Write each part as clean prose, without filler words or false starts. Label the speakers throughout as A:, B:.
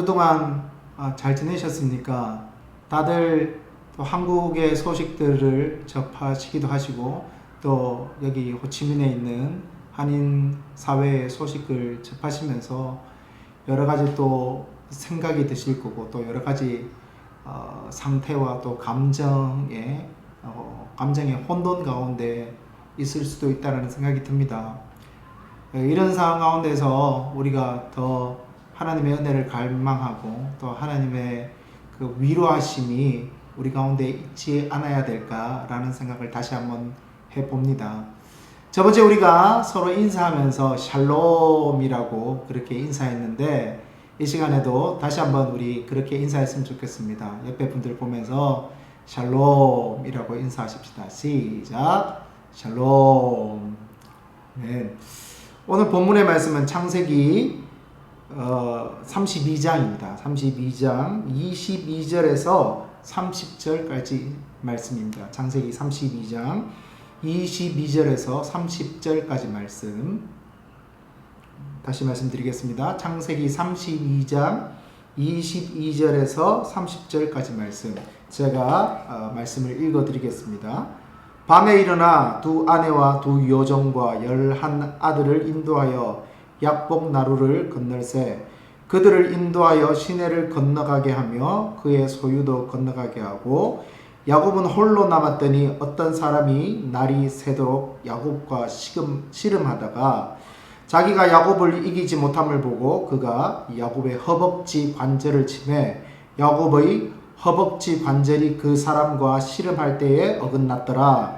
A: 동안 잘 지내셨습니까? 다들 또 한국의 소식들을 접하시기도 하시고 또 여기 호치민에 있는 한인 사회의 소식을 접하시면서 여러 가지 또 생각이 드실 거고 또 여러 가지 상태와 또 감정의 혼돈 가운데 있을 수도 있다는 생각이 듭니다. 이런 상황 가운데서 우리가 더 하나님의 은혜를 갈망하고 또 하나님의 그 위로하심이 우리 가운데 있지 않아야 될까라는 생각을 다시 한번 해봅니다. 저번주에 우리가 서로 인사하면서 샬롬이라고 그렇게 인사했는데 이 시간에도 다시 한번 우리 그렇게 인사했으면 좋겠습니다. 옆에 분들 보면서 샬롬이라고 인사하십시다. 시작. 샬롬. 네. 오늘 본문의 말씀은 창세기 32장입니다. 32장 22절에서 30절까지 말씀입니다. 창세기 32장 22절에서 30절까지 말씀. 다시 말씀드리겠습니다. 창세기 32장 22절에서 30절까지 말씀. 제가 말씀을 읽어드리겠습니다. 밤에 일어나 두 아내와 두 여종과 11 아들을 인도하여 약복 나루를 건널세 그들을 인도하여 시내를 건너가게 하며 그의 소유도 건너가게 하고 야곱은 홀로 남았더니 어떤 사람이 날이 새도록 야곱과 씨름하다가 자기가 야곱을 이기지 못함을 보고 그가 야곱의 허벅지 관절을 치매 야곱의 허벅지 관절이 그 사람과 씨름할 때에 어긋났더라.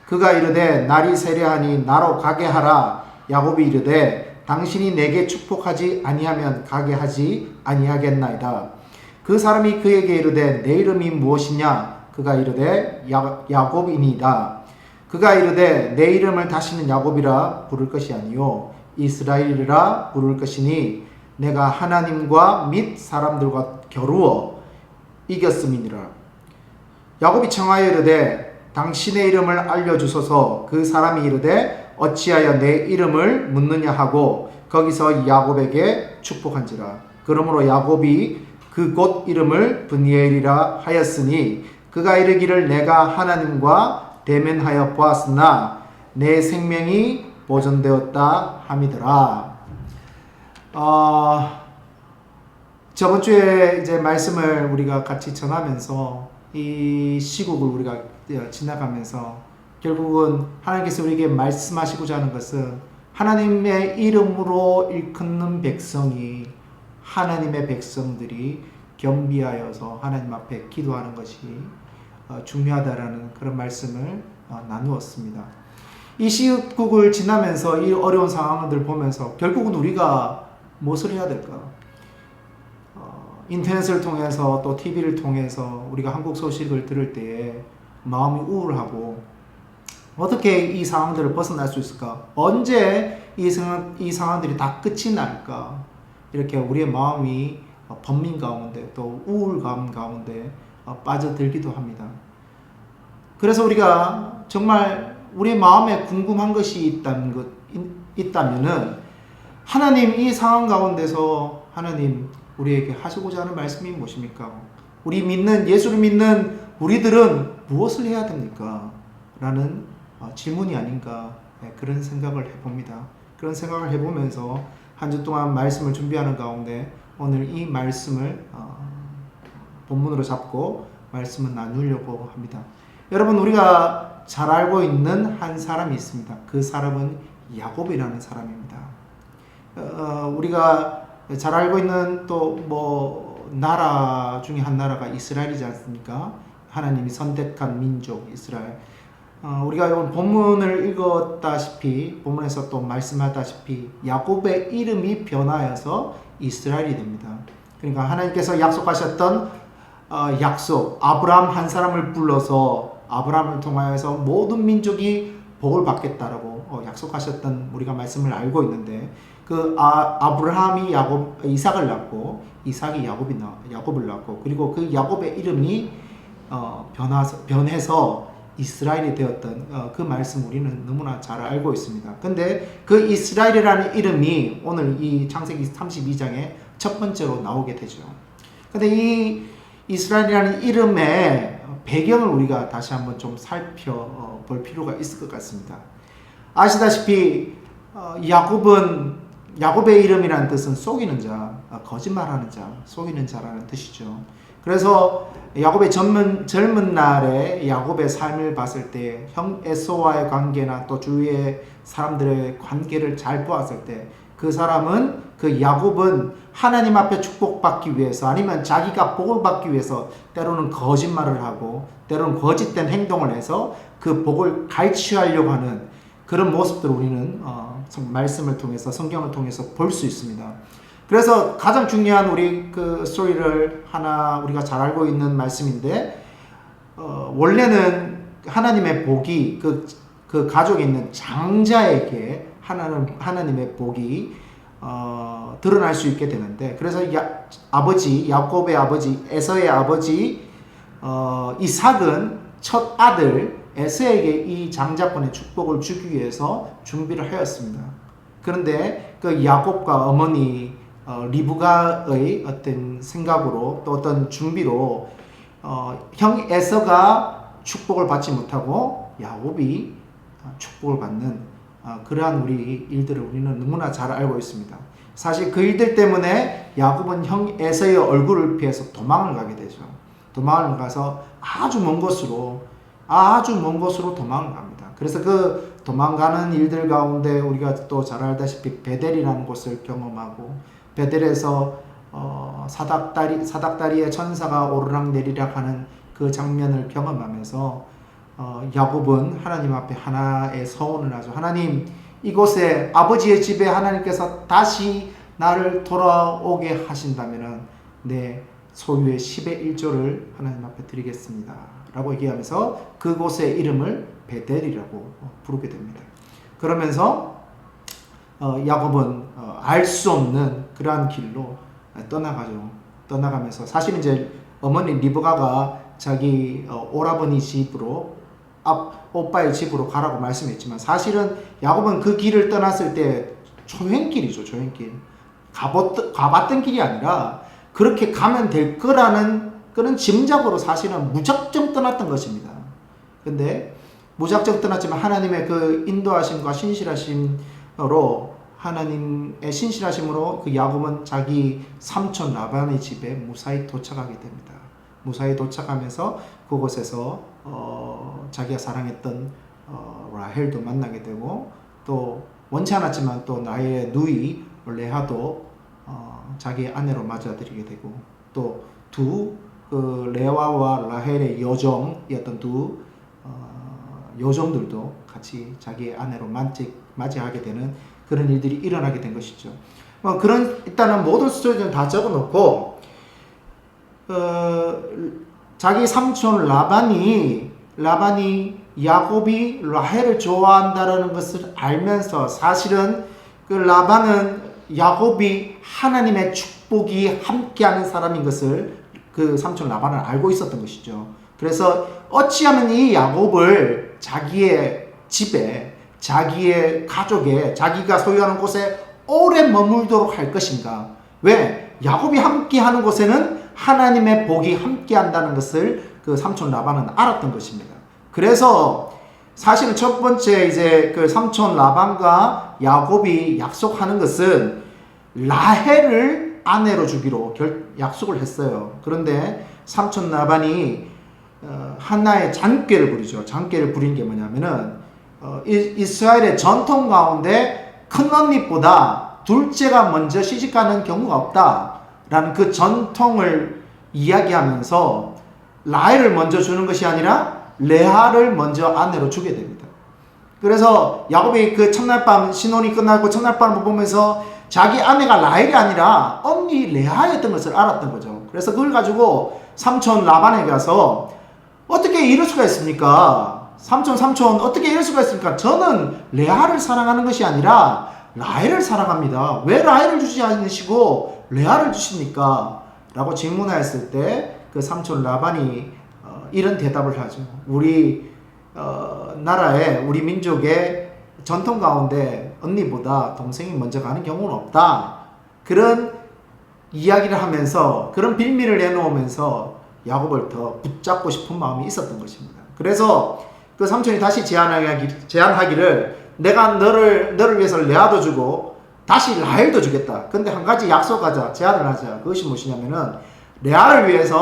A: 그가 이르되 날이 세려하니 나로 가게 하라. 야곱이 이르되 당신이 내게 축복하지 아니하면 가게 하지 아니하겠나이다. 그 사람이 그에게 이르되 내 이름이 무엇이냐? 그가 이르되 야곱이니이다. 그가 이르되 내 이름을 다시는 야곱이라 부를 것이 아니요 이스라엘이라 부를 것이니 내가 하나님과 및 사람들과 겨루어 이겼음이니라. 야곱이 청하여 이르되 당신의 이름을 알려주소서. 그 사람이 이르되 어찌하여 내 이름을 묻느냐 하고 거기서 야곱에게 축복한지라. 그러므로 야곱이 그 곳 이름을 브니엘이라 하였으니 그가 이르기를 내가 하나님과 대면하여 보았으나 내 생명이 보존되었다 함이더라. 저번 주에 이제 말씀을 우리가 같이 전하면서 이 시국을 우리가 지나가면서 결국은 하나님께서 우리에게 말씀하시고자 하는 것은 하나님의 이름으로 일컫는 백성이 하나님의 백성들이 겸비하여서 하나님 앞에 기도하는 것이 중요하다라는 그런 말씀을 나누었습니다. 이 시국을 지나면서 이 어려운 상황들을 보면서 결국은 우리가 무엇을 해야 될까? 인터넷을 통해서 또 TV를 통해서 우리가 한국 소식을 들을 때에 마음이 우울하고 어떻게 이 상황들을 벗어날 수 있을까? 언제 이 상황들이 다 끝이 날까? 이렇게 우리의 마음이 번민 가운데 또 우울감 가운데 빠져들기도 합니다. 그래서 우리가 정말 우리의 마음에 궁금한 것이 있다면은 하나님 이 상황 가운데서 하나님 우리에게 하시고자 하는 말씀이 무엇입니까? 우리 믿는 예수를 믿는 우리들은 무엇을 해야 됩니까? 라는 질문이 아닌가 그런 생각을 해봅니다. 그런 생각을 해보면서 한 주 동안 말씀을 준비하는 가운데 오늘 이 말씀을 본문으로 잡고 말씀을 나누려고 합니다. 여러분 우리가 잘 알고 있는 한 사람이 있습니다. 그 사람은 야곱이라는 사람입니다. 우리가 잘 알고 있는 또 나라 중에 한 나라가 이스라엘이지 않습니까? 하나님이 선택한 민족 이스라엘. 우리가 오늘 본문을 읽었다시피 본문에서 또 말씀하다시피 야곱의 이름이 변하여서 이스라엘이 됩니다. 그러니까 하나님께서 약속하셨던 약속 아브라함 한 사람을 불러서 아브라함을 통하여서 모든 민족이 복을 받겠다라고 약속하셨던 우리가 말씀을 알고 있는데 그 아브라함이 이삭을 낳고 이삭이 야곱을 낳고 그리고 그 야곱의 이름이 변해서 이스라엘이 되었던 그 말씀 우리는 너무나 잘 알고 있습니다. 근데 그 이스라엘이라는 이름이 오늘 이 창세기 32장에 첫 번째로 나오게 되죠. 근데 이 이스라엘이라는 이름의 배경을 우리가 다시 한번 좀 살펴볼 필요가 있을 것 같습니다. 아시다시피 야곱의 이름이라는 뜻은 속이는 자, 거짓말하는 자, 속이는 자라는 뜻이죠. 그래서 야곱의 젊은 날에 야곱의 삶을 봤을 때 형 에서와의 관계나 또 주위의 사람들의 관계를 잘 보았을 때 그 사람은 그 야곱은 하나님 앞에 축복받기 위해서 아니면 자기가 복을 받기 위해서 때로는 거짓말을 하고 때로는 거짓된 행동을 해서 그 복을 갈취하려고 하는 그런 모습들을 우리는 말씀을 통해서 성경을 통해서 볼 수 있습니다. 그래서 가장 중요한 우리 그 스토리를 하나 우리가 잘 알고 있는 말씀인데 원래는 하나님의 복이 그 가족에 있는 장자에게 하나님의 복이 드러날 수 있게 되는데 그래서 야곱의 아버지 에서의 아버지 이삭은 첫 아들 에서에게 이 장자권의 축복을 주기 위해서 준비를 하였습니다. 그런데 그 야곱과 어머니 리브가의 어떤 생각으로 또 어떤 준비로 형 에서가 축복을 받지 못하고 야곱이 축복을 받는 그러한 우리 일들을 우리는 너무나 잘 알고 있습니다. 사실 그 일들 때문에 야곱은 형 에서의 얼굴을 피해서 도망을 가게 되죠. 도망을 가서 아주 먼 곳으로 도망을 갑니다. 그래서 그 도망가는 일들 가운데 우리가 또 잘 알다시피 베델이라는 곳을 경험하고 베델에서 사닥다리의 천사가 오르락내리락 하는 그 장면을 경험하면서 야곱은 하나님 앞에 하나의 서원을 하죠. 하나님, 이곳에 아버지의 집에 하나님께서 다시 나를 돌아오게 하신다면 내 소유의 10의 1조를 하나님 앞에 드리겠습니다 라고 얘기하면서 그곳의 이름을 베델이라고 부르게 됩니다. 그러면서 야곱은 알 수 없는 그러한 길로 떠나가죠. 떠나가면서 사실 이제 어머니 리브가가 자기 오라버니 집으로 오빠의 집으로 가라고 말씀했지만 사실은 야곱은 그 길을 떠났을 때 초행길이죠. 초행길. 가봤던 길이 아니라 그렇게 가면 될 거라는 그런 짐작으로 사실은 무작정 떠났던 것입니다. 근데 무작정 떠났지만 하나님의 그 인도하심과 하나님의 신실하심으로 그 야곱은 자기 삼촌 라반의 집에 무사히 도착하게 됩니다. 무사히 도착하면서 그곳에서 자기가 사랑했던 라헬도 만나게 되고 또 원치 않았지만 또 나의 누이 레아도 자기의 아내로 맞아들이게 되고 또 그 레아와 라헬의 여종이었던 두 여종들도 같이 자기의 아내로 맞이하게 되는 그런 일들이 일어나게 된 것이죠. 일단은 모든 스토리는 다 적어놓고 자기 삼촌 라반이 야곱이 라헬을 좋아한다라는 것을 알면서 사실은 그 라반은 야곱이 하나님의 축복이 함께하는 사람인 것을 그 삼촌 라반은 알고 있었던 것이죠. 그래서 어찌하면 이 야곱을 자기의 집에, 자기의 가족에, 자기가 소유하는 곳에 오래 머물도록 할 것인가? 왜? 야곱이 함께하는 곳에는 하나님의 복이 함께한다는 것을 그 삼촌 라반은 알았던 것입니다. 그래서 사실은 첫 번째 이제 그 삼촌 라반과 야곱이 약속하는 것은 라헬을 아내로 주기로 약속을 했어요. 그런데 삼촌 라반이 하나의 잔꾀를 부리죠. 잔꾀를 부린 게 뭐냐면은 이스라엘의 전통 가운데 큰 언니보다 둘째가 먼저 시집가는 경우가 없다라는 그 전통을 이야기하면서 라헬을 먼저 주는 것이 아니라 레아를 먼저 아내로 주게 됩니다. 그래서 야곱이 그 첫날 밤 신혼이 끝나고 첫날 밤을 보면서 자기 아내가 라헬이 아니라 언니 레아였던 것을 알았던 거죠. 그래서 그걸 가지고 삼촌 라반에게 가서 어떻게 이럴 수가 있습니까? 삼촌 어떻게 이럴 수가 있습니까? 저는 레아를 사랑하는 것이 아니라 라헬을 사랑합니다. 왜 라헬을 주지 않으시고 레아를 주십니까? 라고 질문하였을 때 그 삼촌 라반이 이런 대답을 하죠. 우리 나라의 우리 민족의 전통 가운데 언니보다 동생이 먼저 가는 경우는 없다. 그런 이야기를 하면서 그런 빌미를 내놓으면서 야곱을 더 붙잡고 싶은 마음이 있었던 것입니다. 그래서 그 삼촌이 다시 제안하기를 내가 너를 위해서 레아도 주고 다시 라헬도 주겠다. 근데 한 가지 약속하자, 제안을 하자. 그것이 무엇이냐면은 레아를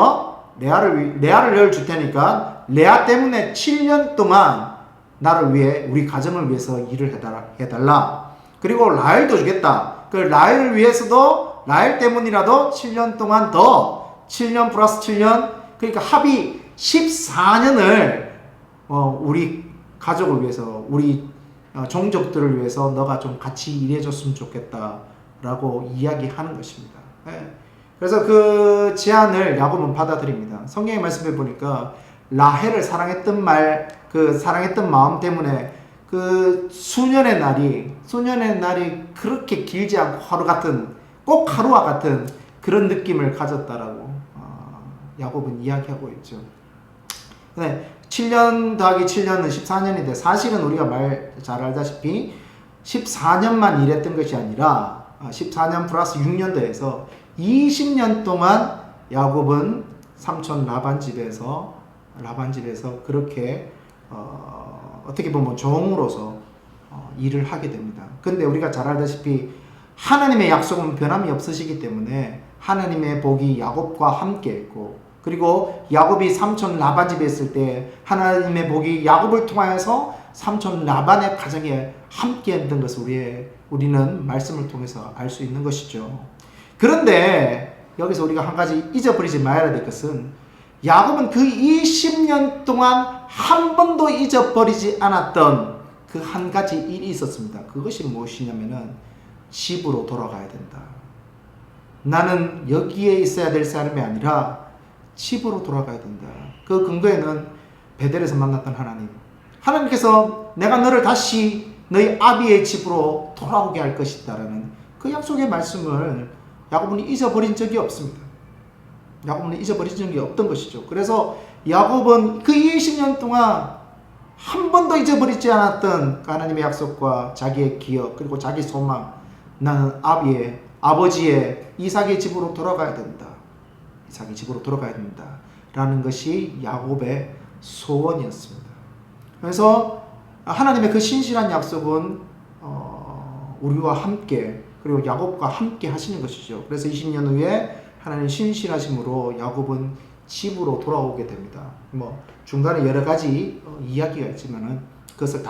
A: 널 줄 테니까 레아 때문에 7년 동안 나를 위해 우리 가정을 위해서 일을 해달라. 그리고 라헬도 주겠다. 그 라헬을 위해서도 라헬 때문이라도 7년 동안 더 7년 플러스 7년 그러니까 합의 14년을 우리 가족을 위해서 우리 종족들을 위해서 너가 좀 같이 일해줬으면 좋겠다라고 이야기하는 것입니다. 네. 그래서 그 제안을 야곱은 받아들입니다. 성경의 말씀에 보니까 라헬을 사랑했던 마음 때문에 그 수년의 날이 그렇게 길지 않고 꼭 하루와 같은 그런 느낌을 가졌다라고 야곱은 이야기하고 있죠. 네, 7년 더하기 7년은 14년인데 사실은 우리가 잘 알다시피 14년만 일했던 것이 아니라 14년 플러스 6년 더해서 20년 동안 야곱은 삼촌 라반 집에서 그렇게 어떻게 보면 종으로서 일을 하게 됩니다. 근데 우리가 잘 알다시피 하나님의 약속은 변함이 없으시기 때문에 하나님의 복이 야곱과 함께 했고 그리고 야곱이 삼촌 라반 집에 있을 때 하나님의 복이 야곱을 통하여서 삼촌 라반의 가정에 함께 했던 것을 우리는 말씀을 통해서 알 수 있는 것이죠. 그런데 여기서 우리가 한 가지 잊어버리지 말아야 될 것은 야곱은 그 20년 동안 한 번도 잊어버리지 않았던 그 한 가지 일이 있었습니다. 그것이 무엇이냐면은 집으로 돌아가야 된다. 나는 여기에 있어야 될 사람이 아니라 집으로 돌아가야 된다. 그 근거에는 베델에서 만났던 하나님께서 내가 너를 다시 너희 아비의 집으로 돌아오게 할 것이다라는 그 약속의 말씀을 야곱은 잊어버린 적이 없습니다. 야곱은 잊어버린 적이 없던 것이죠. 그래서 야곱은 그 20년 동안 한 번도 잊어버리지 않았던 하나님의 약속과 자기의 기억 그리고 자기 소망 나는 아버지의 이삭의 집으로 돌아가야 된다. 이삭의 집으로 돌아가야 된다. 라는 것이 야곱의 소원이었습니다. 그래서 하나님의 그 신실한 약속은 우리와 함께 그리고 야곱과 함께 하시는 것이죠. 그래서 20년 후에 하나님 신실하심으로 야곱은 집으로 돌아오게 됩니다. 중간에 여러 가지 이야기가 있지만은 그것을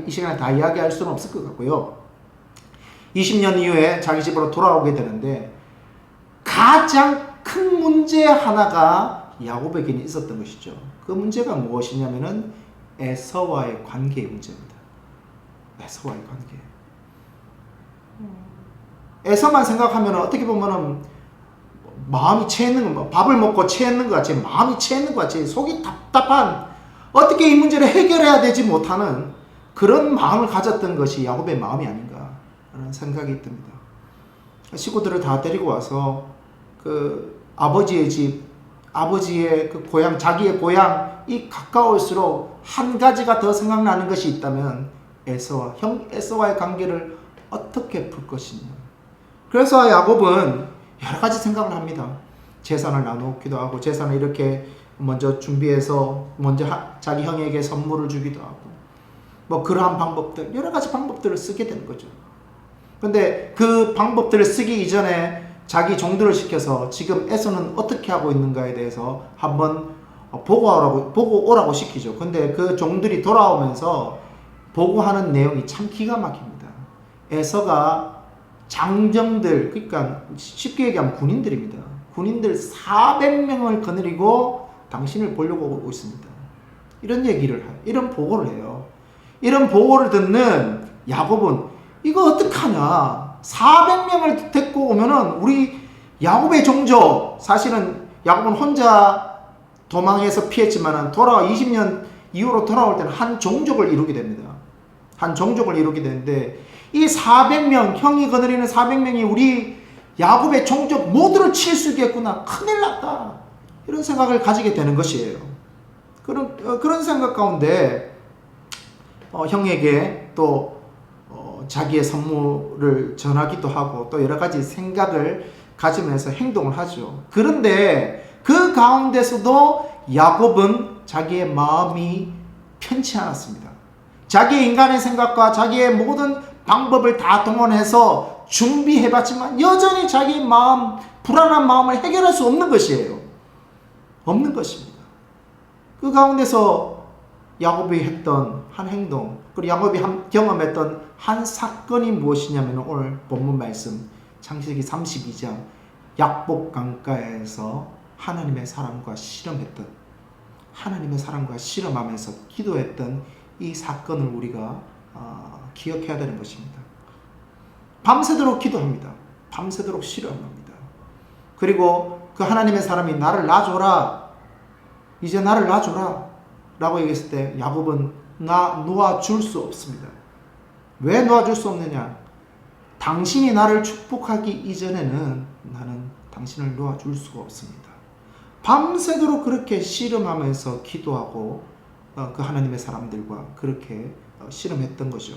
A: 이 시간에 다 이야기할 수는 없을 것 같고요. 20년 이후에 자기 집으로 돌아오게 되는데 가장 큰 문제 하나가 야곱에게는 있었던 것이죠. 그 문제가 무엇이냐면은 에서와의 관계의 문제입니다. 에서와의 관계. 에서만 생각하면 어떻게 보면은 마음이 채있는 거, 밥을 먹고 채있는 것 같이 마음이 채있는 것 같이 속이 답답한 어떻게 이 문제를 해결해야 되지 못하는 그런 마음을 가졌던 것이 야곱의 마음이 아닌가 라는 생각이 듭니다. 식구들을 다 데리고 와서 그 아버지의 집, 아버지의 그 고향, 자기의 고향이 가까울수록 한 가지가 더 생각나는 것이 있다면 에서와의 관계를 어떻게 풀 것이냐. 그래서 야곱은 여러 가지 생각을 합니다. 재산을 나누기도 하고 재산을 이렇게 먼저 준비해서 먼저 자기 형에게 선물을 주기도 하고 그러한 방법들 여러 가지 방법들을 쓰게 되는 거죠. 근데 그 방법들을 쓰기 이전에 자기 종들을 시켜서 지금 에서는 어떻게 하고 있는가에 대해서 한번 보고 오라고 시키죠. 근데 그 종들이 돌아오면서 보고하는 내용이 참 기가 막힙니다. 에서가 장정들, 그러니까 쉽게 얘기하면 군인들입니다. 군인들 400명을 거느리고 당신을 보려고 오고 있습니다. 이런 보고를 해요. 이런 보고를 듣는 야곱은 이거 어떡하냐. 400명을 데리고 오면은 우리 야곱의 종족, 사실은 야곱은 혼자 도망해서 피했지만은 20년 이후로 돌아올 때는 한 종족을 이루게 됩니다. 한 종족을 이루게 되는데 이 400명, 형이 거느리는 400명이 우리 야곱의 종족 모두를 칠 수 있겠구나. 큰일 났다. 이런 생각을 가지게 되는 것이에요. 그런 생각 가운데 형에게 또 자기의 선물을 전하기도 하고 또 여러 가지 생각을 가지면서 행동을 하죠. 그런데 그 가운데서도 야곱은 자기의 마음이 편치 않았습니다. 자기의 인간의 생각과 자기의 모든 방법을 다 동원해서 준비해봤지만 여전히 자기의 마음, 불안한 마음을 해결할 수 없는 것이에요. 없는 것입니다. 그 가운데서 야곱이 했던 한 행동, 그리고 야곱이 경험했던 한 사건이 무엇이냐면 오늘 본문 말씀 창세기 32장 약복 강가에서 하나님의 사람과 씨름하면서 기도했던 이 사건을 우리가 기억해야 되는 것입니다. 밤새도록 기도합니다. 밤새도록 씨름합니다. 그리고 그 하나님의 사람이 나를 놔줘라, 이제 나를 놔줘라 라고 얘기했을 때 야곱은 나 놓아줄 수 없습니다. 왜 놓아줄 수 없느냐? 당신이 나를 축복하기 이전에는 나는 당신을 놓아줄 수가 없습니다. 밤새도록 그렇게 씨름하면서 기도하고 그 하나님의 사람들과 그렇게 씨름했던 거죠.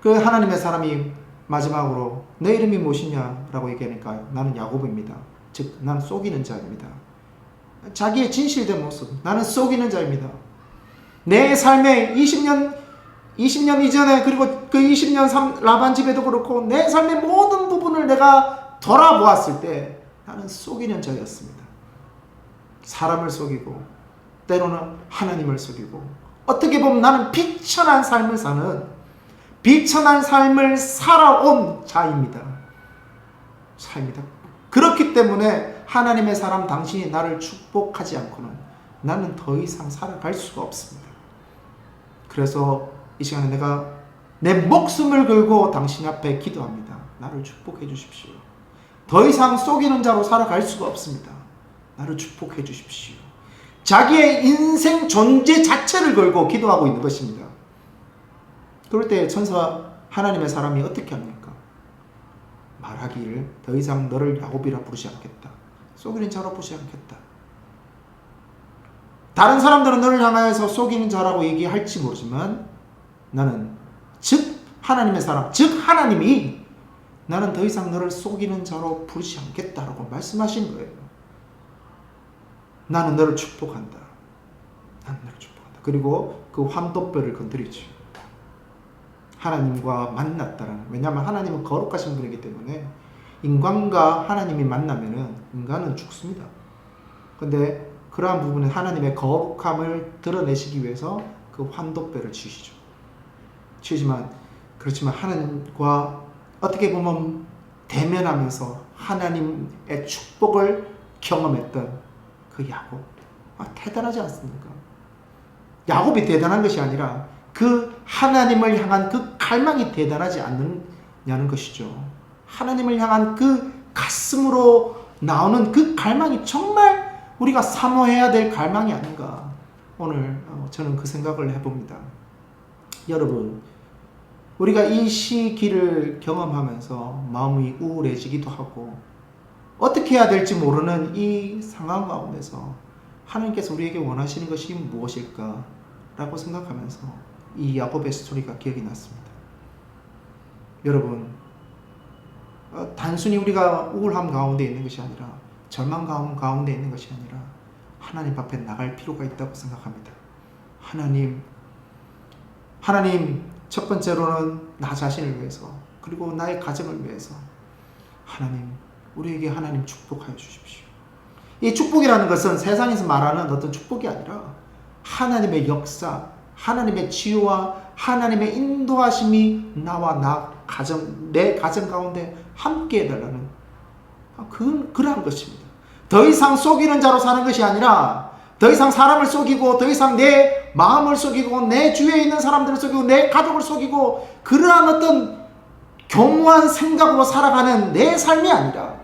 A: 그 하나님의 사람이 마지막으로 내 이름이 무엇이냐 라고 얘기하니까 나는 야곱입니다. 즉 나는 속이는 자입니다. 자기의 진실된 모습, 나는 속이는 자입니다. 내 삶의 20년 이전에, 그리고 그 20년 라반 집에도 그렇고 내 삶의 모든 부분을 내가 돌아보았을 때 나는 속이는 자였습니다. 사람을 속이고 때로는 하나님을 속이고, 어떻게 보면 나는 비천한 삶을 살아온 자입니다. 그렇기 때문에 하나님의 사람 당신이 나를 축복하지 않고는 나는 더 이상 살아갈 수가 없습니다. 그래서 이 시간에 내가 내 목숨을 걸고 당신 앞에 기도합니다. 나를 축복해 주십시오. 더 이상 속이는 자로 살아갈 수가 없습니다. 나를 축복해 주십시오. 자기의 인생 존재 자체를 걸고 기도하고 있는 것입니다. 그럴 때 천사 하나님의 사람이 어떻게 합니까? 말하기를 더 이상 너를 야곱이라 부르지 않겠다. 속이는 자로 부르지 않겠다. 다른 사람들은 너를 향하여서 속이는 자라고 얘기할지 모르지만 나는, 즉 하나님의 사람, 즉 하나님이 나는 더 이상 너를 속이는 자로 부르지 않겠다라고 말씀하신 거예요. 나는 너를 축복한다. 그리고 그 환도뼈를 건드리죠. 하나님과 만났다라는. 왜냐하면 하나님은 거룩하신 분이기 때문에 인간과 하나님이 만나면은 인간은 죽습니다. 근데 그러한 부분은 하나님의 거룩함을 드러내시기 위해서 그 환도뼈를 치지만 그렇지만 하나님과 어떻게 보면 대면하면서 하나님의 축복을 경험했던 그 야곱, 대단하지 않습니까? 야곱이 대단한 것이 아니라 그 하나님을 향한 그 갈망이 대단하지 않느냐는 것이죠. 하나님을 향한 그 가슴으로 나오는 그 갈망이 정말 우리가 사모해야 될 갈망이 아닌가. 오늘 저는 그 생각을 해봅니다. 여러분, 우리가 이 시기를 경험하면서 마음이 우울해지기도 하고 어떻게 해야 될지 모르는 이 상황 가운데서 하나님께서 우리에게 원하시는 것이 무엇일까 라고 생각하면서 이 야곱의 스토리가 기억이 났습니다. 여러분, 단순히 우리가 우울함 가운데 있는 것이 아니라 절망 가운데 있는 것이 아니라 하나님 앞에 나갈 필요가 있다고 생각합니다. 하나님 첫 번째로는 나 자신을 위해서, 그리고 나의 가정을 위해서 하나님, 우리에게 하나님 축복하여 주십시오. 이 축복이라는 것은 세상에서 말하는 어떤 축복이 아니라 하나님의 역사, 하나님의 치유와 하나님의 인도하심이 나와 내 가정 가운데 함께 해달라는 그러한 것입니다. 더 이상 속이는 자로 사는 것이 아니라 더 이상 사람을 속이고 더 이상 내 마음을 속이고 내 주위에 있는 사람들을 속이고 내 가족을 속이고 그러한 어떤 교묘한 생각으로 살아가는 내 삶이 아니라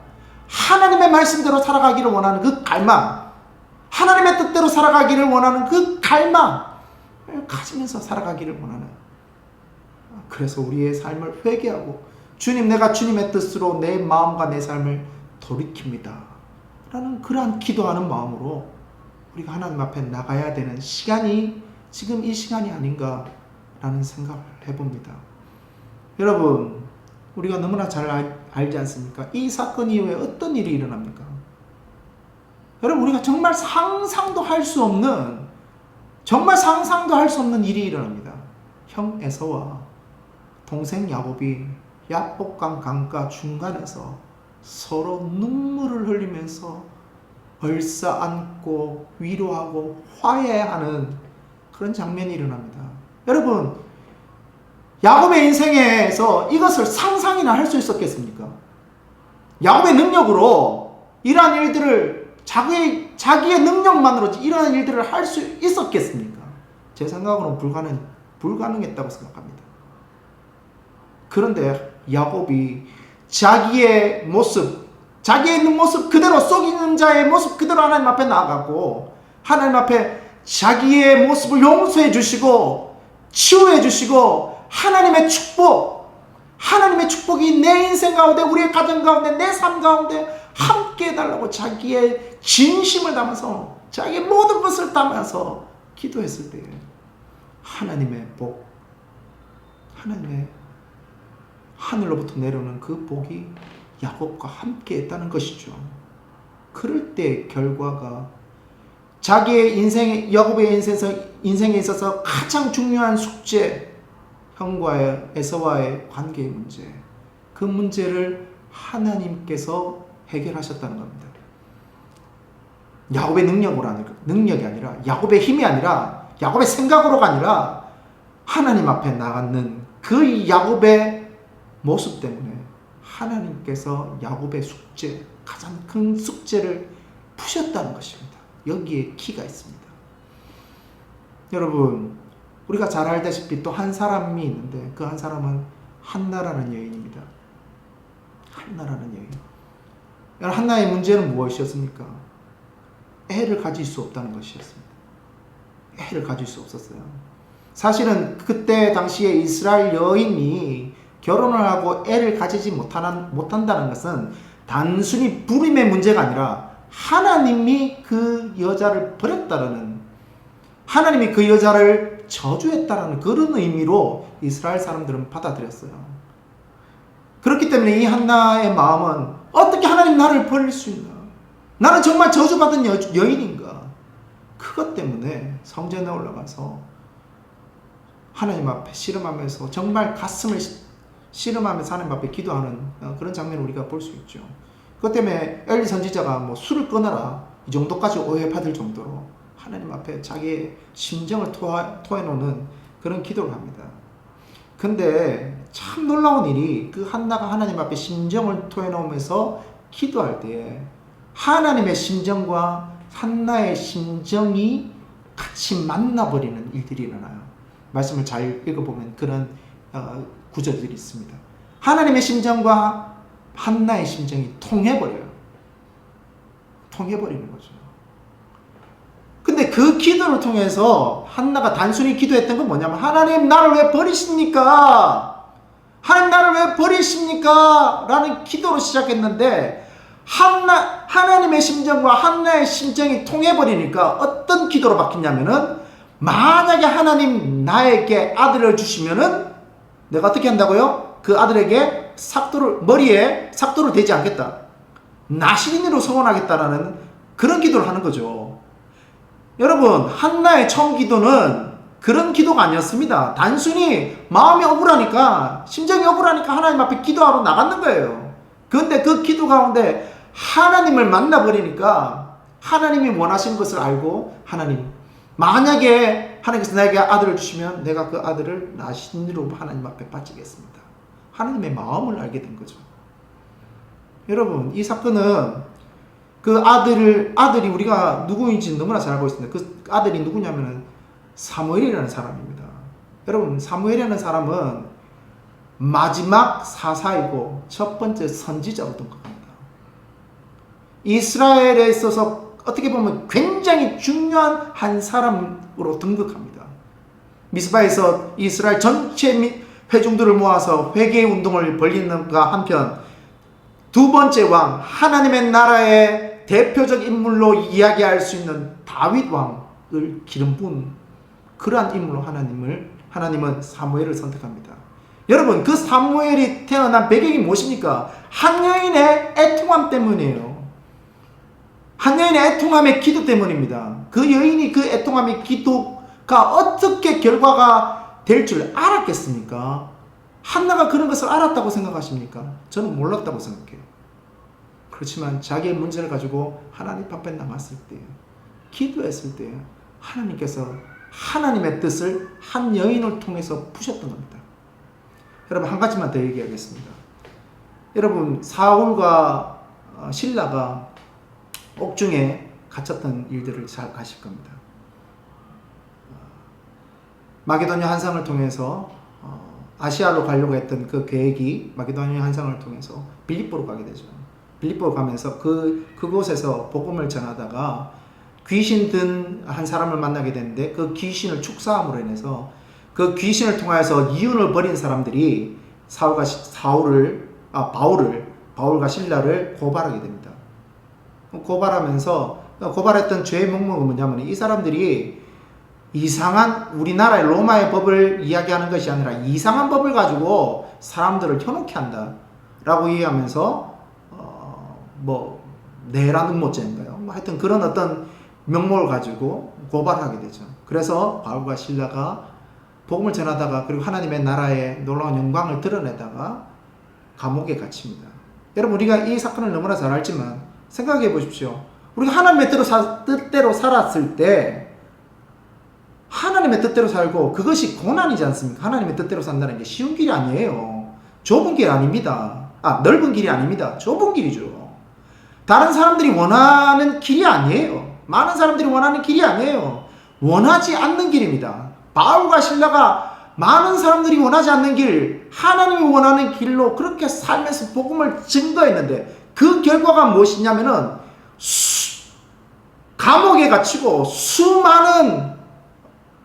A: 하나님의 말씀대로 살아가기를 원하는 그 갈망, 하나님의 뜻대로 살아가기를 원하는 그 갈망을 가지면서 살아가기를 원하는, 그래서 우리의 삶을 회개하고 주님, 내가 주님의 뜻으로 내 마음과 내 삶을 돌이킵니다 라는 그러한 기도하는 마음으로 우리가 하나님 앞에 나가야 되는 시간이 지금 이 시간이 아닌가 라는 생각을 해봅니다. 여러분, 우리가 너무나 잘 알지 않습니까? 이 사건 이후에 어떤 일이 일어납니까? 여러분, 우리가 정말 상상도 할 수 없는 일이 일어납니다. 형 에서와 동생 야곱이 야복강 강가 중간에서 서로 눈물을 흘리면서 얼싸안고 위로하고 화해하는 그런 장면이 일어납니다. 여러분, 야곱의 인생에서 이것을 상상이나 할 수 있었겠습니까? 야곱의 능력으로 이러한 일들을 자기의 능력만으로 이러한 일들을 할 수 있었겠습니까? 제 생각으로는 불가능했다고 생각합니다. 그런데 야곱이 자기의 있는 모습 그대로, 속이는 자의 모습 그대로 하나님 앞에 나아가고 하나님 앞에 자기의 모습을 용서해 주시고 치유해 주시고 하나님의 축복이 내 인생 가운데, 우리의 가정 가운데, 내 삶 가운데 함께 해달라고 자기의 진심을 담아서, 자기의 모든 것을 담아서 기도했을 때 하나님의 복, 하나님의 하늘로부터 내려오는 그 복이 야곱과 함께 했다는 것이죠. 그럴 때 결과가 야곱의 인생에 있어서 가장 중요한 숙제, 형과의 에서와의 관계의 문제, 그 문제를 하나님께서 해결하셨다는 겁니다. 야곱의 능력이 아니라, 야곱의 힘이 아니라, 야곱의 생각으로가 아니라 하나님 앞에 나가는 그 야곱의 모습 때문에 하나님께서 야곱의 숙제, 가장 큰 숙제를 푸셨다는 것입니다. 여기에 키가 있습니다. 여러분, 우리가 잘 알다시피 또 한 사람이 있는데 그 한 사람은 한나라는 여인입니다. 한나라는 여인. 한나의 문제는 무엇이었습니까? 애를 가질 수 없다는 것이었습니다. 애를 가질 수 없었어요. 사실은 그때 당시에 이스라엘 여인이 결혼을 하고 애를 가지지 못한다는 것은 단순히 불임의 문제가 아니라 하나님이 그 여자를 버렸다라는, 하나님이 그 여자를 저주했다라는 그런 의미로 이스라엘 사람들은 받아들였어요. 그렇기 때문에 이 한나의 마음은, 어떻게 하나님 나를 버릴 수 있나? 나는 정말 저주받은 여인인가? 그것 때문에 성전에 올라가서 하나님 앞에 씨름하면서, 정말 가슴을 씨름하면서 하나님 앞에 기도하는 그런 장면을 우리가 볼 수 있죠. 그것 때문에 엘리 선지자가 술을 끊어라, 이 정도까지 오해받을 정도로 하나님 앞에 자기의 심정을 토해놓는 그런 기도를 합니다. 근데 참 놀라운 일이, 그 한나가 하나님 앞에 심정을 토해놓으면서 기도할 때에 하나님의 심정과 한나의 심정이 같이 만나버리는 일들이 일어나요. 말씀을 잘 읽어보면 그런 구절들이 있습니다. 하나님의 심정과 한나의 심정이 통해버리는 거죠. 근데 그 기도를 통해서 한나가 단순히 기도했던 건 뭐냐면, 하나님 나를 왜 버리십니까? 하나님 나를 왜 버리십니까? 라는 기도로 시작했는데, 하나님의 심정과 한나의 심정이 통해버리니까 어떤 기도로 바뀌냐면은, 만약에 하나님 나에게 아들을 주시면은 내가 어떻게 한다고요? 그 아들에게 머리에 삭도를 대지 않겠다, 나시린으로 서원하겠다라는 그런 기도를 하는 거죠. 여러분, 한나의 처음 기도는 그런 기도가 아니었습니다. 단순히 마음이 억울하니까, 심정이 억울하니까 하나님 앞에 기도하러 나갔는 거예요. 그런데 그 기도 가운데 하나님을 만나버리니까, 하나님이 원하시는 것을 알고, 만약에 하나님께서 나에게 아들을 주시면 내가 그 아들을 나신으로 하나님 앞에 바치겠습니다. 하나님의 마음을 알게 된 거죠. 여러분, 이 사건은 그 아들이 우리가 누구인지 너무나 잘 알고 있습니다. 그 아들이 누구냐면은 사무엘이라는 사람입니다. 여러분, 사무엘이라는 사람은 마지막 사사이고 첫 번째 선지자로 등극합니다. 이스라엘에 있어서 어떻게 보면 굉장히 중요한 한 사람으로 등극합니다. 미스바에서 이스라엘 전체 회중들을 모아서 회개 운동을 벌이는가 한편, 두 번째 왕, 하나님의 나라의 대표적 인물로 이야기할 수 있는 다윗 왕을 기름 부은 그러한 인물로 하나님은 사무엘을 선택합니다. 여러분, 그 사무엘이 태어난 배경이 무엇입니까? 한 여인의 애통함 때문이에요. 한 여인의 애통함의 기도 때문입니다. 그 여인이 그 애통함의 기도가 어떻게 결과가 될 줄 알았겠습니까? 한나가 그런 것을 알았다고 생각하십니까? 저는 몰랐다고 생각해요. 그렇지만 자기의 문제를 가지고 하나님 앞에 나갔을 때, 기도했을 때 하나님께서 하나님의 뜻을 한 여인을 통해서 푸셨던 겁니다. 여러분, 한 가지만 더 얘기하겠습니다. 여러분, 사울과 신라가 옥중에 갇혔던 일들을 잘 아실 겁니다. 마게도냐 환상을 통해서 아시아로 가려고 했던 그 계획이 마게도냐 환상을 통해서 빌립보로 가게 되죠. 빌립보 가면서 그곳에서 복음을 전하다가 귀신 든 한 사람을 만나게 되는데, 그 귀신을 축사함으로 인해서 그 귀신을 통하여서 이윤을 벌인 사람들이 바울과 신라를 고발하게 됩니다. 고발했던 죄의 목록은 뭐냐면, 이 사람들이 이상한 우리나라의 로마의 법을 이야기하는 것이 아니라 이상한 법을 가지고 사람들을 현혹케 한다 라고 이야기하면서 내란 음모죄인가요? 하여튼 그런 어떤 명목을 가지고 고발하게 되죠. 그래서 바울과 신라가 복음을 전하다가, 그리고 하나님의 나라의 놀라운 영광을 드러내다가 감옥에 갇힙니다. 여러분, 우리가 이 사건을 너무나 잘 알지만 생각해 보십시오. 우리가 하나님의 뜻대로 살았을 때, 하나님의 뜻대로 살고 그것이 고난이지 않습니까? 하나님의 뜻대로 산다는 게 쉬운 길이 아니에요. 좁은 길 아닙니다. 넓은 길이 아닙니다. 좁은 길이죠. 다른 사람들이 원하는 길이 아니에요. 많은 사람들이 원하는 길이 아니에요. 원하지 않는 길입니다. 바울과 신라가 많은 사람들이 원하지 않는 길, 하나님이 원하는 길로 그렇게 살면서 복음을 증거했는데, 그 결과가 무엇이냐면은 감옥에 갇히고 수많은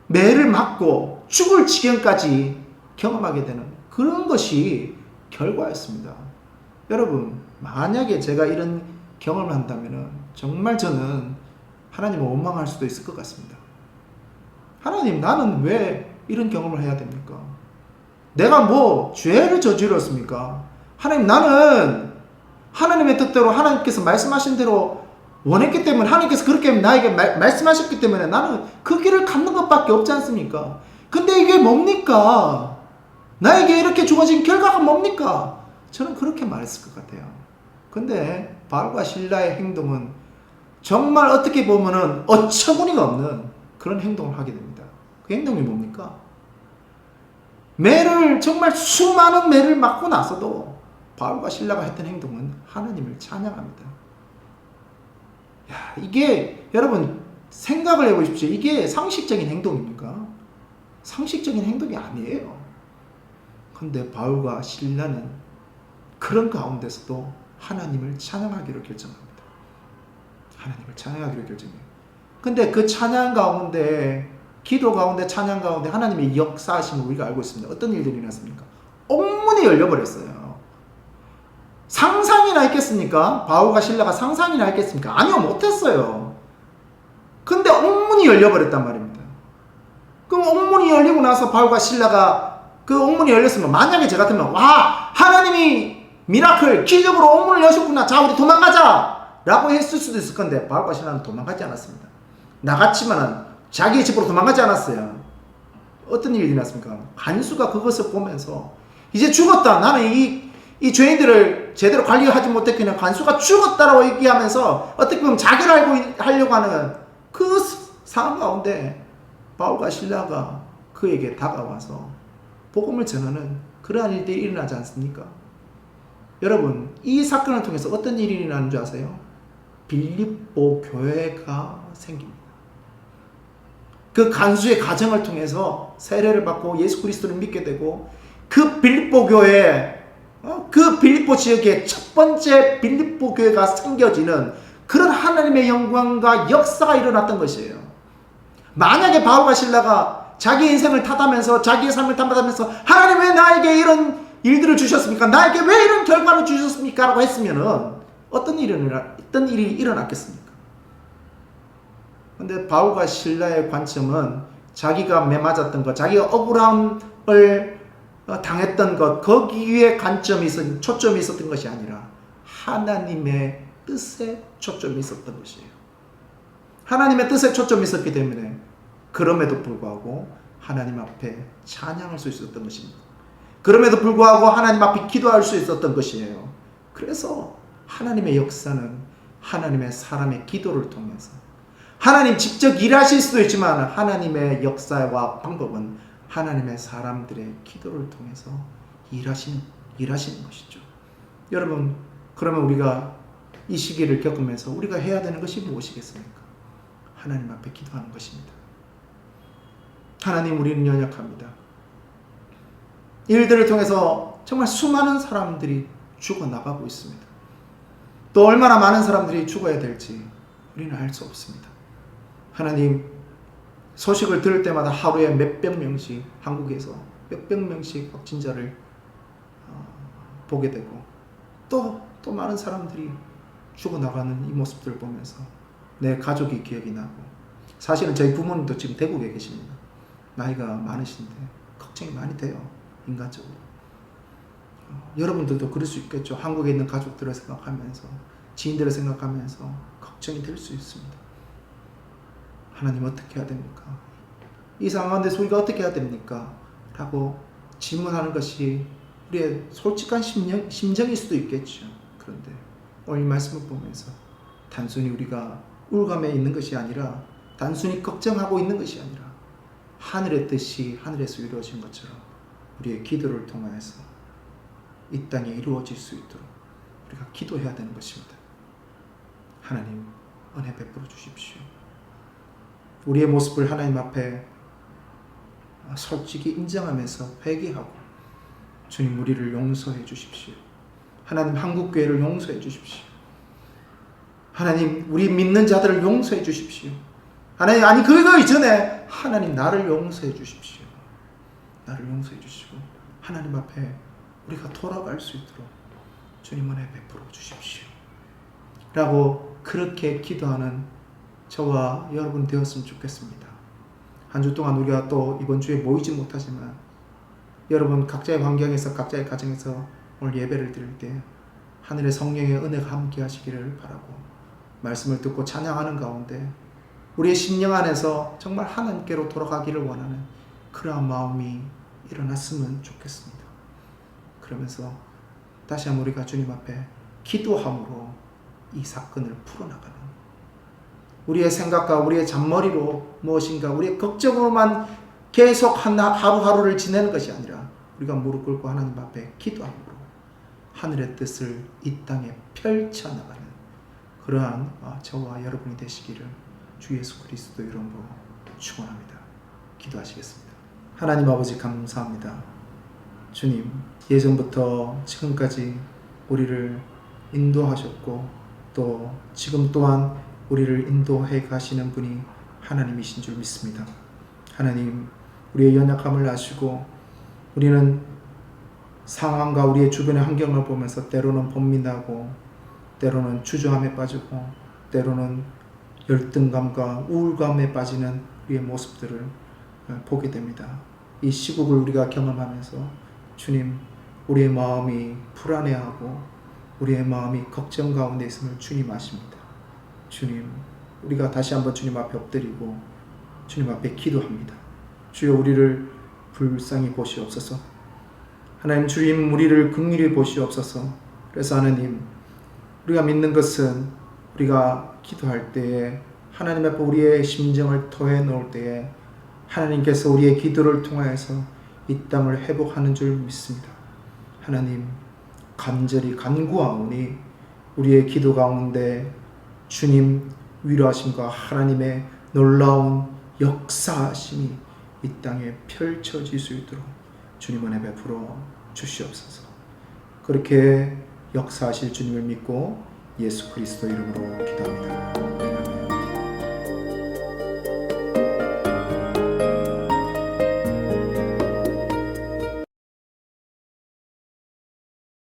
A: 매를 맞고 죽을 지경까지 경험하게 되는 그런 것이 결과였습니다. 여러분, 만약에 제가 이런 경험을 한다면 정말 저는 하나님을 원망할 수도 있을 것 같습니다. 하나님, 나는 왜 이런 경험을 해야 됩니까? 내가 뭐 죄를 저질렀습니까? 하나님, 나는 하나님의 뜻대로 하나님께서 말씀하신 대로 원했기 때문에, 하나님께서 그렇게 나에게 말씀하셨기 때문에 나는 그 길을 갖는 것밖에 없지 않습니까? 근데 이게 뭡니까? 나에게 이렇게 주어진 결과가 뭡니까? 저는 그렇게 말했을 것 같아요. 근데 바울과 신라의 행동은 정말 어떻게 보면은 어처구니가 없는 그런 행동을 하게 됩니다. 그 행동이 뭡니까? 정말 수많은 매를 맞고 나서도 바울과 신라가 했던 행동은 하나님을 찬양합니다. 이게 여러분 생각을 해보십시오. 이게 상식적인 행동입니까? 상식적인 행동이 아니에요. 그런데 바울과 신라는 그런 가운데서도 하나님을 찬양하기로 결정합니다. 하나님을 찬양하기로 결정해요. 근데 그 찬양 가운데, 기도 가운데, 찬양 가운데 하나님의 역사하심을 우리가 알고 있습니다. 어떤 일들이 일어났습니까? 옥문이 열려버렸어요. 상상이나 했겠습니까? 바울과 신라가 상상이나 했겠습니까? 아니요, 못했어요. 근데 옥문이 열려버렸단 말입니다. 그럼 옥문이 열리고 나서 바울과 신라가, 그 옥문이 열렸으면, 만약에 저 같으면, 와, 하나님이 미라클, 기적으로 옥문을 여셨구나, 자 우리 도망가자 라고 했을 수도 있을 건데, 바울과 신라는 도망가지 않았습니다. 나갔지만은 자기의 집으로 도망가지 않았어요. 어떤 일이 일어났습니까? 간수가 그것을 보면서, 이제 죽었다, 나는 이 죄인들을 제대로 관리하지 못했기 때문에 간수가 죽었다라고 얘기하면서 어떻게 보면 자기를 하려고 하는 그 상황 가운데 바울과 신라가 그에게 다가와서 복음을 전하는 그러한 일들이 일어나지 않습니까? 여러분, 이 사건을 통해서 어떤 일이 일어나는 줄 아세요? 빌립보 교회가 생깁니다. 그 간수의 가정을 통해서 세례를 받고 예수 그리스도를 믿게 되고, 그 빌립보 교회, 그 빌립보 지역의 첫 번째 빌립보 교회가 생겨지는 그런 하나님의 영광과 역사가 일어났던 것이에요. 만약에 바울과 신라가 자기 인생을 탓하면서, 자기의 삶을 탓하면서, 하나님 왜 나에게 이런 일들을 주셨습니까? 나에게 왜 이런 결과를 주셨습니까? 라고 했으면은 어떤 일이 일어났겠습니까? 근데 바울과 신라의 관점은 자기가 매맞았던 것, 자기가 억울함을 당했던 것, 거기에 초점이 있었던 것이 아니라 하나님의 뜻에 초점이 있었던 것이에요. 하나님의 뜻에 초점이 있었기 때문에 그럼에도 불구하고 하나님 앞에 찬양할 수 있었던 것입니다. 그럼에도 불구하고 하나님 앞에 기도할 수 있었던 것이에요. 그래서 하나님의 역사는 하나님의 사람의 기도를 통해서, 하나님 직접 일하실 수도 있지만 하나님의 역사와 방법은 하나님의 사람들의 기도를 통해서 일하시는 것이죠. 여러분, 그러면 우리가 이 시기를 겪으면서 우리가 해야 되는 것이 무엇이겠습니까? 하나님 앞에 기도하는 것입니다. 하나님, 우리는 연약합니다. 일들을 통해서 정말 수많은 사람들이 죽어나가고 있습니다. 또 얼마나 많은 사람들이 죽어야 될지 우리는 알 수 없습니다. 하나님, 소식을 들을 때마다 하루에 몇백 명씩, 한국에서 몇백 명씩 확진자를 보게 되고 또 많은 사람들이 죽어나가는 이 모습들을 보면서 내 가족이 기억이 나고, 사실은 저희 부모님도 지금 대구에 계십니다. 나이가 많으신데 걱정이 많이 돼요, 인간적으로. 여러분들도 그럴 수 있겠죠. 한국에 있는 가족들을 생각하면서, 지인들을 생각하면서 걱정이 될 수 있습니다. 하나님, 어떻게 해야 됩니까? 이 상황에서 우리가 어떻게 해야 됩니까? 라고 질문하는 것이 우리의 솔직한 심정일 수도 있겠죠. 그런데 오늘 이 말씀을 보면서 단순히 우리가 우울감에 있는 것이 아니라, 단순히 걱정하고 있는 것이 아니라 하늘의 뜻이 하늘에서 이루어진 것처럼 우리의 기도를 통하여서 이 땅에 이루어질 수 있도록 우리가 기도해야 되는 것입니다. 하나님, 은혜 베풀어 주십시오. 우리의 모습을 하나님 앞에 솔직히 인정하면서 회개하고, 주님, 우리를 용서해 주십시오. 하나님, 한국교회를 용서해 주십시오. 하나님, 우리 믿는 자들을 용서해 주십시오. 하나님, 아니 그거 이전에 하나님, 나를 용서해 주십시오. 나를 용서해 주시고 하나님 앞에 우리가 돌아갈 수 있도록 주님 은혜 베풀어 주십시오. 라고 그렇게 기도하는 저와 여러분 되었으면 좋겠습니다. 한 주 동안 우리가 또 이번 주에 모이지 못하지만 여러분 각자의 환경에서, 각자의 가정에서 오늘 예배를 드릴 때 하늘의 성령의 은혜가 함께 하시기를 바라고, 말씀을 듣고 찬양하는 가운데 우리의 심령 안에서 정말 하나님께로 돌아가기를 원하는 그러한 마음이 일어났으면 좋겠습니다. 그러면서 다시 한번 우리가 주님 앞에 기도함으로 이 사건을 풀어나가는, 우리의 생각과 우리의 잔머리로 무엇인가 우리의 걱정으로만 계속 하루하루를 지내는 것이 아니라 우리가 무릎 꿇고 하나님 앞에 기도함으로 하늘의 뜻을 이 땅에 펼쳐나가는 그러한 저와 여러분이 되시기를 주 예수 그리스도 이름으로 축원합니다. 기도하시겠습니다. 하나님 아버지, 감사합니다. 주님, 예전부터 지금까지 우리를 인도하셨고 또 지금 또한 우리를 인도해 가시는 분이 하나님이신 줄 믿습니다. 하나님, 우리의 연약함을 아시고 우리는 상황과 우리의 주변의 환경을 보면서 때로는 번민하고 때로는 주저함에 빠지고 때로는 열등감과 우울감에 빠지는 우리의 모습들을 보게 됩니다. 이 시국을 우리가 경험하면서 주님, 우리의 마음이 불안해하고 우리의 마음이 걱정 가운데 있음을 주님 아십니다. 주님, 우리가 다시 한번 주님 앞에 엎드리고 주님 앞에 기도합니다. 주여, 우리를 불쌍히 보시옵소서. 하나님, 주님, 우리를 긍휼히 보시옵소서. 그래서 하나님, 우리가 믿는 것은 우리가 기도할 때에 하나님 앞에 우리의 심정을 토해 놓을 때에 하나님께서 우리의 기도를 통하여서 이 땅을 회복하는 줄 믿습니다. 하나님, 간절히 간구하오니 우리의 기도 가운데 주님 위로하심과 하나님의 놀라운 역사하심이 이 땅에 펼쳐질 수 있도록 주님 은혜 베풀어 주시옵소서. 그렇게 역사하실 주님을 믿고 예수 그리스도 이름으로 기도합니다.